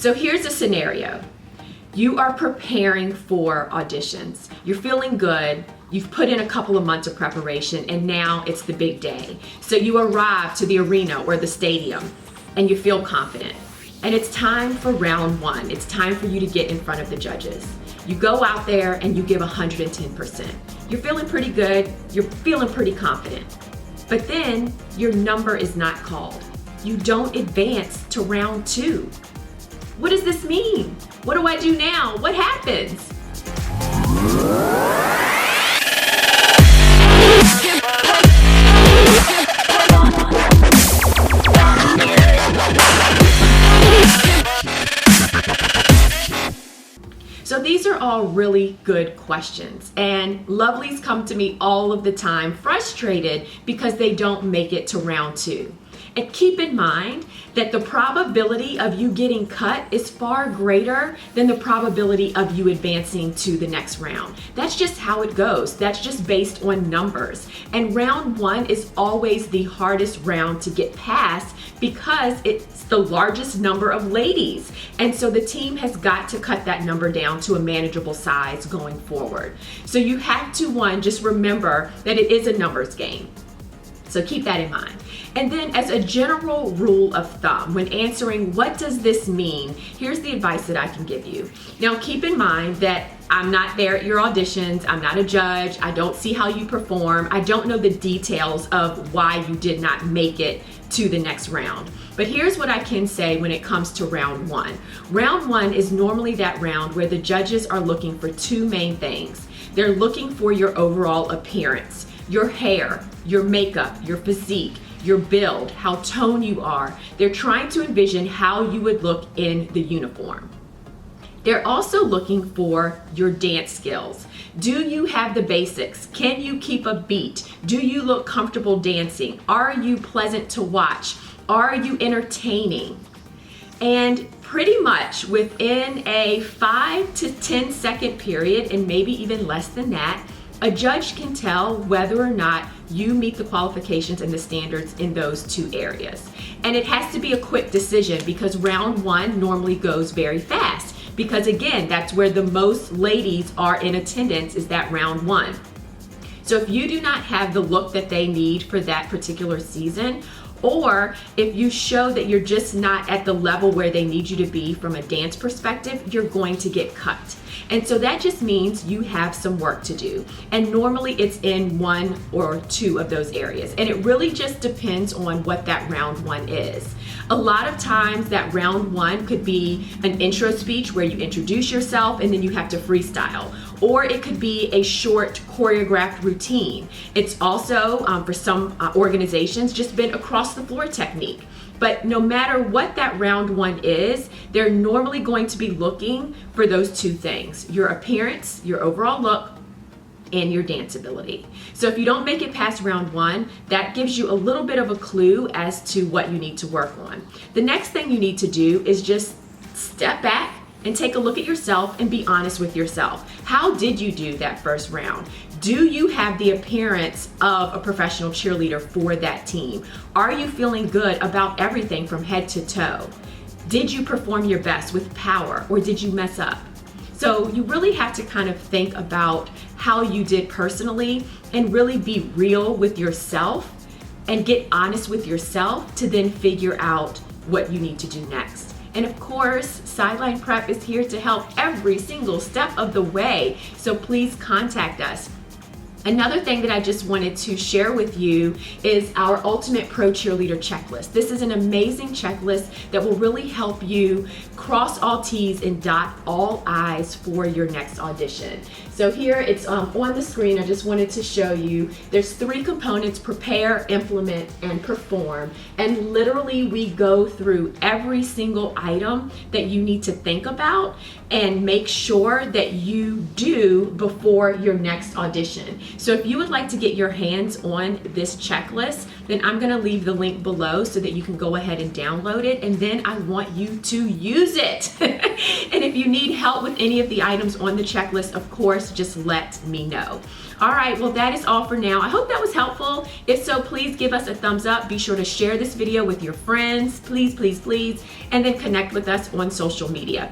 So here's a scenario. You are preparing for auditions. You're feeling good. You've put in a couple of months of preparation, and now it's the big day. So you arrive to the arena or the stadium and you feel confident. And it's time for round one. It's time for you to get in front of the judges. You go out there and you give 110%. You're feeling pretty good. You're feeling pretty confident. But then your number is not called. You don't advance to round two. What does this mean? What do I do now? What happens? So these are all really good questions, and lovelies come to me all of the time frustrated because they don't make it to round two. And keep in mind that the probability of you getting cut is far greater than the probability of you advancing to the next round. That's just how it goes. That's just based on numbers. And round one is always the hardest round to get past because it's the largest number of ladies. And so the team has got to cut that number down to a manageable size going forward. So you have to, one, just remember that it is a numbers game. So keep that in mind. And then as a general rule of thumb, when answering what does this mean, here's the advice that I can give you. Now keep in mind that I'm not there at your auditions, I'm not a judge, I don't see how you perform, I don't know the details of why you did not make it to the next round. But here's what I can say when it comes to round one. Round one is normally that round where the judges are looking for two main things. They're looking for your overall appearance, your hair, your makeup, your physique, your build, how toned you are. They're trying to envision how you would look in the uniform. They're also looking for your dance skills. Do you have the basics? Can you keep a beat? Do you look comfortable dancing? Are you pleasant to watch? Are you entertaining? And pretty much within a 5 to 10 second period, and maybe even less than that, a judge can tell whether or not you meet the qualifications and the standards in those two areas. And it has to be a quick decision because round one normally goes very fast. Because again, that's where the most ladies are in attendance, is that round one. So if you do not have the look that they need for that particular season, or if you show that you're just not at the level where they need you to be from a dance perspective, you're going to get cut. And so that just means you have some work to do. And normally it's in one or two of those areas. And it really just depends on what that round one is. A lot of times that round one could be an intro speech where you introduce yourself and then you have to freestyle. Or it could be a short choreographed routine. It's also, for some organizations, just been across the floor technique. But no matter what that round one is, they're normally going to be looking for those two things: your appearance, your overall look, and your dance ability. So if you don't make it past round one, that gives you a little bit of a clue as to what you need to work on. The next thing you need to do is just step back and take a look at yourself and be honest with yourself. How did you do that first round? Do you have the appearance of a professional cheerleader for that team? Are you feeling good about everything from head to toe? Did you perform your best with power, or did you mess up? So you really have to kind of think about how you did personally and really be real with yourself and get honest with yourself to then figure out what you need to do next. And of course, Sideline Prep is here to help every single step of the way. So please contact us. Another thing that I just wanted to share with you is our Ultimate Pro Cheerleader Checklist. This is an amazing checklist that will really help you cross all T's and dot all I's for your next audition. So here it's on the screen. I just wanted to show you. There's 3 components: prepare, implement, and perform. And literally we go through every single item that you need to think about and make sure that you do before your next audition. So if you would like to get your hands on this checklist, then I'm gonna leave the link below so that you can go ahead and download it, and then I want you to use it. And if you need help with any of the items on the checklist, of course, just let me know. All right, well, that is all for now. I hope that was helpful. If so, please give us a thumbs up. Be sure to share this video with your friends, please, please, please, and then connect with us on social media.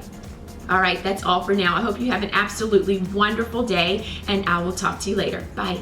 All right, that's all for now. I hope you have an absolutely wonderful day, and I will talk to you later. Bye.